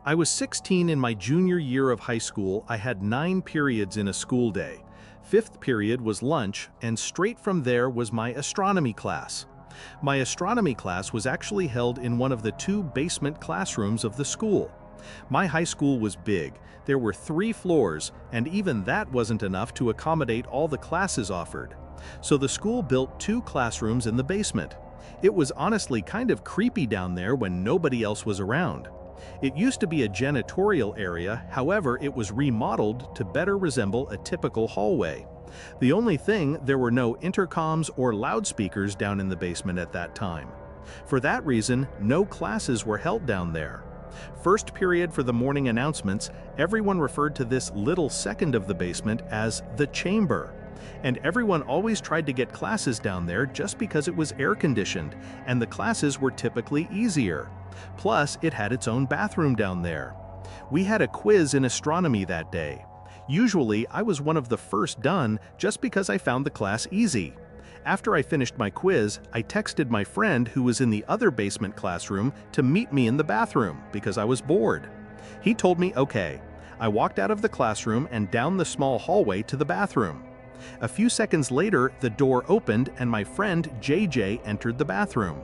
I was 16 in my junior year of high school. I had 9 periods in a school day. Fifth period was lunch, and straight from there was my astronomy class. My astronomy class was actually held in one of the 2 basement classrooms of the school. My high school was big. There were 3 floors, and even that wasn't enough to accommodate all the classes offered. So the school built 2 classrooms in the basement. It was honestly kind of creepy down there when nobody else was around. It used to be a janitorial area, however, it was remodeled to better resemble a typical hallway. The only thing, there were no intercoms or loudspeakers down in the basement at that time. For that reason, no classes were held down there. First period for the morning announcements, everyone referred to this little second of the basement as the chamber. And everyone always tried to get classes down there just because it was air-conditioned, and the classes were typically easier. Plus, it had its own bathroom down there. We had a quiz in astronomy that day. Usually, I was one of the first done just because I found the class easy. After I finished my quiz, I texted my friend who was in the other basement classroom to meet me in the bathroom because I was bored. He told me okay. I walked out of the classroom and down the small hallway to the bathroom. A few seconds later, the door opened and my friend JJ entered the bathroom.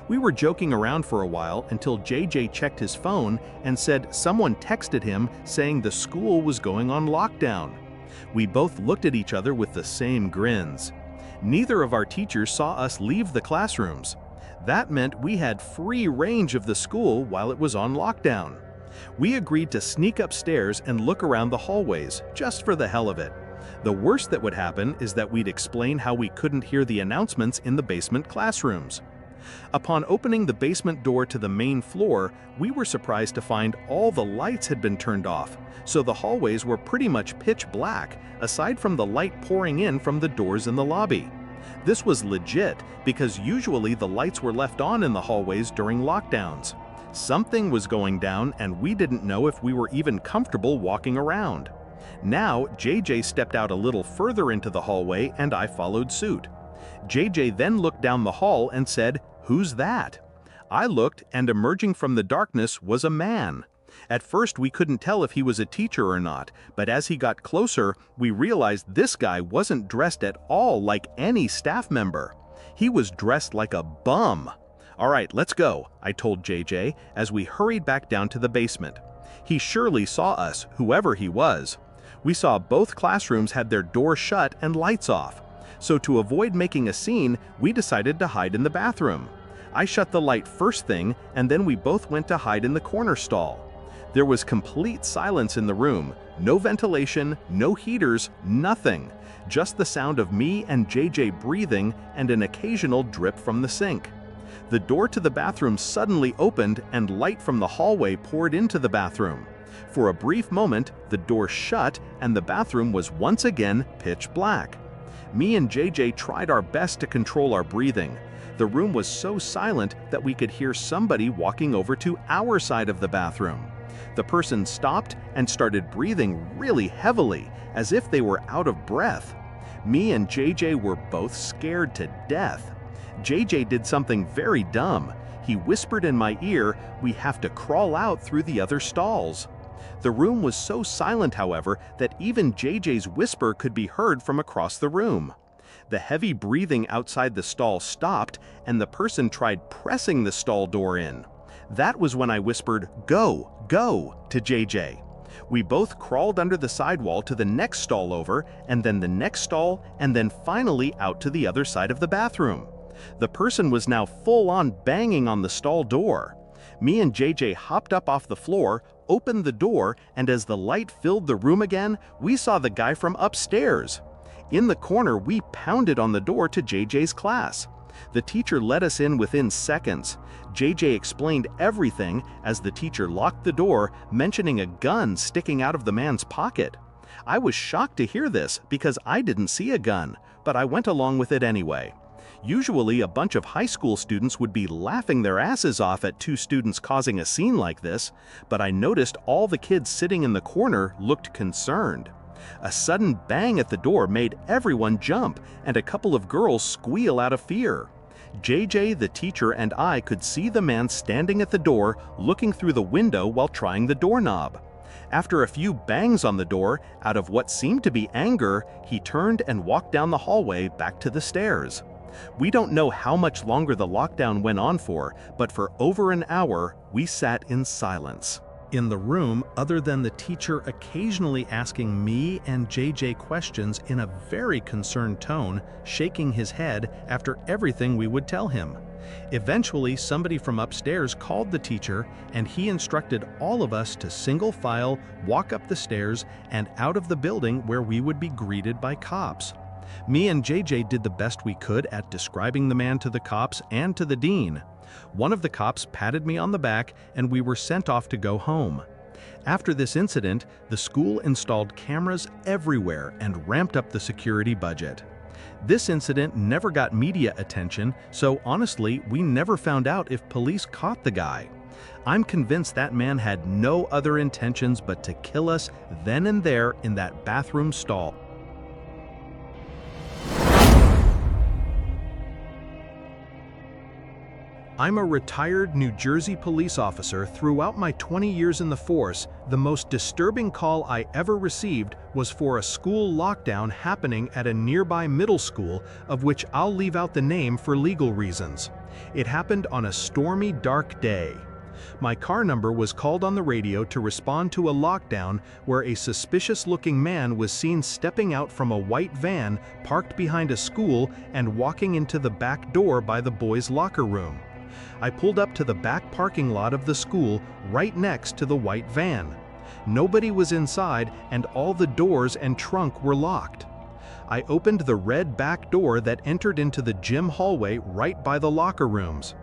We were joking around for a while until JJ checked his phone and said someone texted him saying the school was going on lockdown. We both looked at each other with the same grins. Neither of our teachers saw us leave the classrooms. That meant we had free range of the school while it was on lockdown. We agreed to sneak upstairs and look around the hallways, just for the hell of it. The worst that would happen is that we'd explain how we couldn't hear the announcements in the basement classrooms. Upon opening the basement door to the main floor, we were surprised to find all the lights had been turned off, so the hallways were pretty much pitch black, aside from the light pouring in from the doors in the lobby. This was legit because usually the lights were left on in the hallways during lockdowns. Something was going down and we didn't know if we were even comfortable walking around. Now, JJ stepped out a little further into the hallway and I followed suit. JJ then looked down the hall and said, "Who's that?" I looked, and emerging from the darkness was a man. At first we couldn't tell if he was a teacher or not, but as he got closer, we realized this guy wasn't dressed at all like any staff member. He was dressed like a bum. "All right, let's go," I told JJ as we hurried back down to the basement. He surely saw us, whoever he was. We saw both classrooms had their doors shut and lights off. So to avoid making a scene, we decided to hide in the bathroom. I shut the light first thing, and then we both went to hide in the corner stall. There was complete silence in the room, no ventilation, no heaters, nothing. Just the sound of me and JJ breathing and an occasional drip from the sink. The door to the bathroom suddenly opened and light from the hallway poured into the bathroom. For a brief moment, the door shut and the bathroom was once again pitch black. Me and JJ tried our best to control our breathing. The room was so silent that we could hear somebody walking over to our side of the bathroom. The person stopped and started breathing really heavily, as if they were out of breath. Me and JJ were both scared to death. JJ did something very dumb. He whispered in my ear, "We have to crawl out through the other stalls." The room was so silent, however, that even JJ's whisper could be heard from across the room. The heavy breathing outside the stall stopped, and the person tried pressing the stall door in. That was when I whispered, "Go, go," to JJ. We both crawled under the sidewall to the next stall over, and then the next stall, and then finally out to the other side of the bathroom. The person was now full-on banging on the stall door. Me and JJ hopped up off the floor, opened the door, and as the light filled the room again, we saw the guy from upstairs. In the corner, we pounded on the door to JJ's class. The teacher let us in within seconds. JJ explained everything as the teacher locked the door, mentioning a gun sticking out of the man's pocket. I was shocked to hear this because I didn't see a gun, but I went along with it anyway. Usually, a bunch of high school students would be laughing their asses off at 2 students causing a scene like this, but I noticed all the kids sitting in the corner looked concerned. A sudden bang at the door made everyone jump, and a couple of girls squeal out of fear. JJ, the teacher, and I could see the man standing at the door, looking through the window while trying the doorknob. After a few bangs on the door, out of what seemed to be anger, he turned and walked down the hallway back to the stairs. We don't know how much longer the lockdown went on for, but for over an hour, we sat in silence. In the room, other than the teacher occasionally asking me and JJ questions in a very concerned tone, shaking his head after everything we would tell him. Eventually, somebody from upstairs called the teacher, and he instructed all of us to single file walk up the stairs and out of the building where we would be greeted by cops. Me and JJ did the best we could at describing the man to the cops and to the dean. One of the cops patted me on the back, and we were sent off to go home. After this incident, the school installed cameras everywhere and ramped up the security budget. This incident never got media attention, so honestly, we never found out if police caught the guy. I'm convinced that man had no other intentions but to kill us then and there in that bathroom stall. I'm a retired New Jersey police officer. Throughout my 20 years in the force, the most disturbing call I ever received was for a school lockdown happening at a nearby middle school, of which I'll leave out the name for legal reasons. It happened on a stormy, dark day. My car number was called on the radio to respond to a lockdown where a suspicious-looking man was seen stepping out from a white van parked behind a school and walking into the back door by the boys' locker room. I pulled up to the back parking lot of the school right next to the white van. Nobody was inside, and all the doors and trunk were locked. I opened the red back door that entered into the gym hallway right by the locker rooms.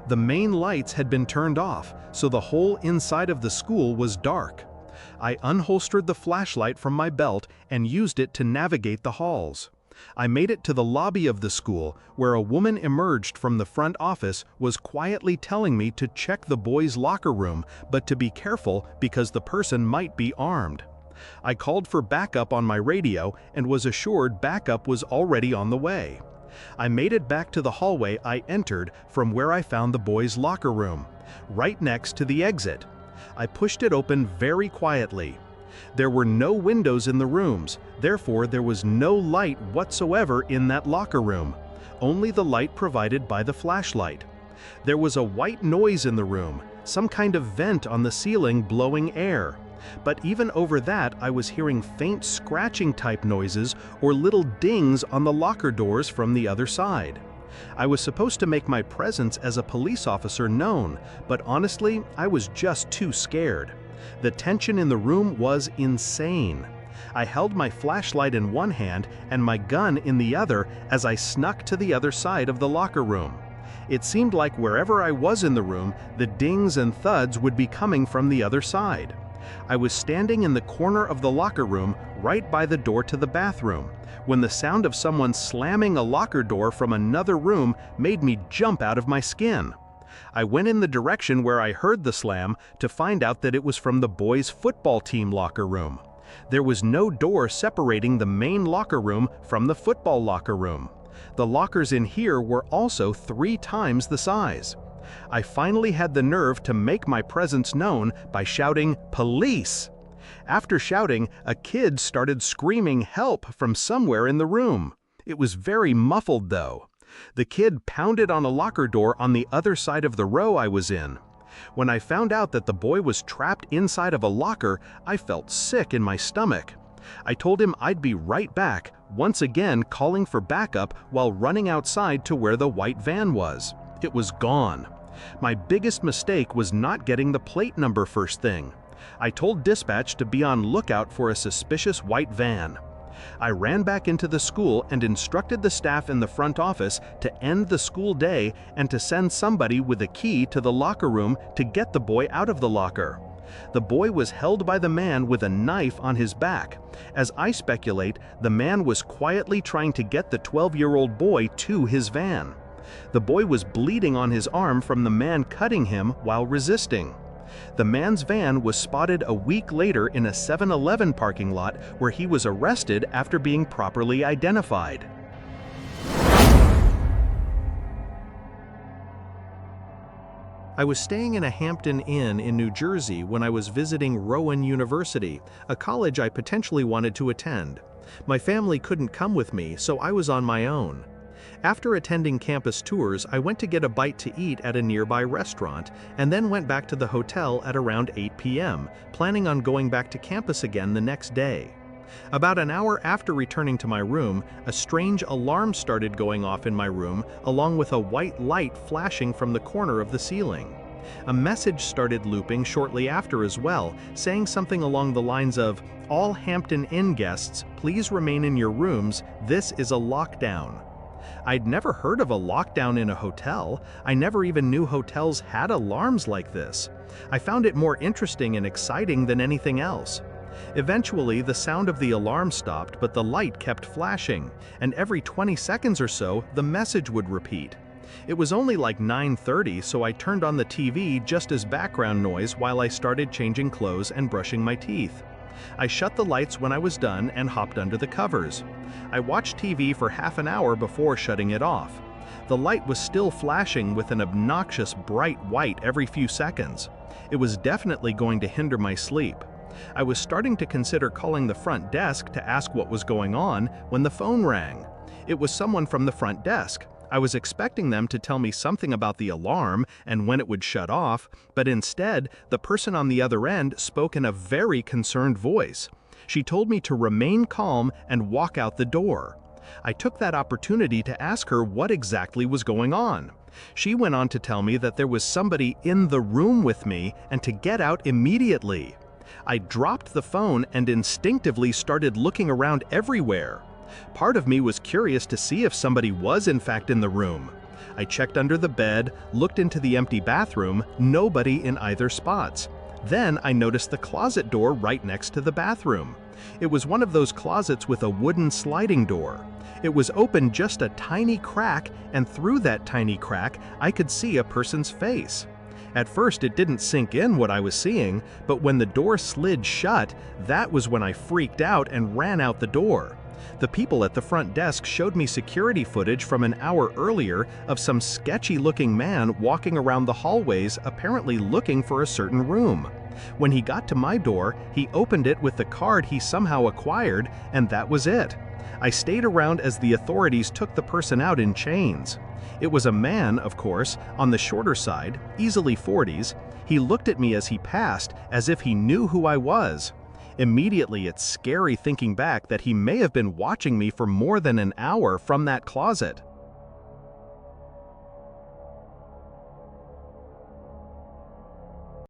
The main lights had been turned off, so the whole inside of the school was dark. I unholstered the flashlight from my belt and used it to navigate the halls. I made it to the lobby of the school, where a woman emerged from the front office was quietly telling me to check the boys' locker room, but to be careful because the person might be armed. I called for backup on my radio and was assured backup was already on the way. I made it back to the hallway I entered from where I found the boys' locker room, right next to the exit. I pushed it open very quietly. There were no windows in the rooms, therefore there was no light whatsoever in that locker room, only the light provided by the flashlight. There was a white noise in the room, some kind of vent on the ceiling blowing air. But even over that, I was hearing faint scratching type noises or little dings on the locker doors from the other side. I was supposed to make my presence as a police officer known, but honestly, I was just too scared. The tension in the room was insane. I held my flashlight in one hand and my gun in the other as I snuck to the other side of the locker room. It seemed like wherever I was in the room, the dings and thuds would be coming from the other side. I was standing in the corner of the locker room, right by the door to the bathroom, when the sound of someone slamming a locker door from another room made me jump out of my skin. I went in the direction where I heard the slam to find out that it was from the boys' football team locker room. There was no door separating the main locker room from the football locker room. The lockers in here were also 3 times the size. I finally had the nerve to make my presence known by shouting, "Police!" After shouting, a kid started screaming help from somewhere in the room. It was very muffled though. The kid pounded on a locker door on the other side of the row I was in. When I found out that the boy was trapped inside of a locker, I felt sick in my stomach. I told him I'd be right back, once again calling for backup while running outside to where the white van was. It was gone. My biggest mistake was not getting the plate number first thing. I told dispatch to be on lookout for a suspicious white van. I ran back into the school and instructed the staff in the front office to end the school day and to send somebody with a key to the locker room to get the boy out of the locker. The boy was held by the man with a knife on his back. As I speculate, the man was quietly trying to get the 12-year-old boy to his van. The boy was bleeding on his arm from the man cutting him while resisting. The man's van was spotted a week later in a 7-Eleven parking lot where he was arrested after being properly identified. I was staying in a Hampton Inn in New Jersey when I was visiting Rowan University, a college I potentially wanted to attend. My family couldn't come with me, so I was on my own. After attending campus tours, I went to get a bite to eat at a nearby restaurant and then went back to the hotel at around 8 p.m., planning on going back to campus again the next day. About an hour after returning to my room, a strange alarm started going off in my room, along with a white light flashing from the corner of the ceiling. A message started looping shortly after as well, saying something along the lines of, "All Hampton Inn guests, please remain in your rooms, this is a lockdown." I'd never heard of a lockdown in a hotel. I never even knew hotels had alarms like this. I found it more interesting and exciting than anything else. Eventually, the sound of the alarm stopped, but the light kept flashing, and every 20 seconds or so, the message would repeat. It was only like 9:30, so I turned on the TV just as background noise while I started changing clothes and brushing my teeth. I shut the lights when I was done and hopped under the covers. I watched TV for half an hour before shutting it off. The light was still flashing with an obnoxious bright white every few seconds. It was definitely going to hinder my sleep. I was starting to consider calling the front desk to ask what was going on when the phone rang. It was someone from the front desk. I was expecting them to tell me something about the alarm and when it would shut off, but instead, the person on the other end spoke in a very concerned voice. She told me to remain calm and walk out the door. I took that opportunity to ask her what exactly was going on. She went on to tell me that there was somebody in the room with me and to get out immediately. I dropped the phone and instinctively started looking around everywhere. Part of me was curious to see if somebody was in fact in the room. I checked under the bed, looked into the empty bathroom, nobody in either spots. Then I noticed the closet door right next to the bathroom. It was one of those closets with a wooden sliding door. It was open just a tiny crack, and through that tiny crack, I could see a person's face. At first, it didn't sink in what I was seeing, but when the door slid shut, that was when I freaked out and ran out the door. The people at the front desk showed me security footage from an hour earlier of some sketchy-looking man walking around the hallways, apparently looking for a certain room. When he got to my door, he opened it with the card he somehow acquired, and that was it. I stayed around as the authorities took the person out in chains. It was a man, of course, on the shorter side, easily 40s. He looked at me as he passed, as if he knew who I was. Immediately, it's scary thinking back that he may have been watching me for more than an hour from that closet.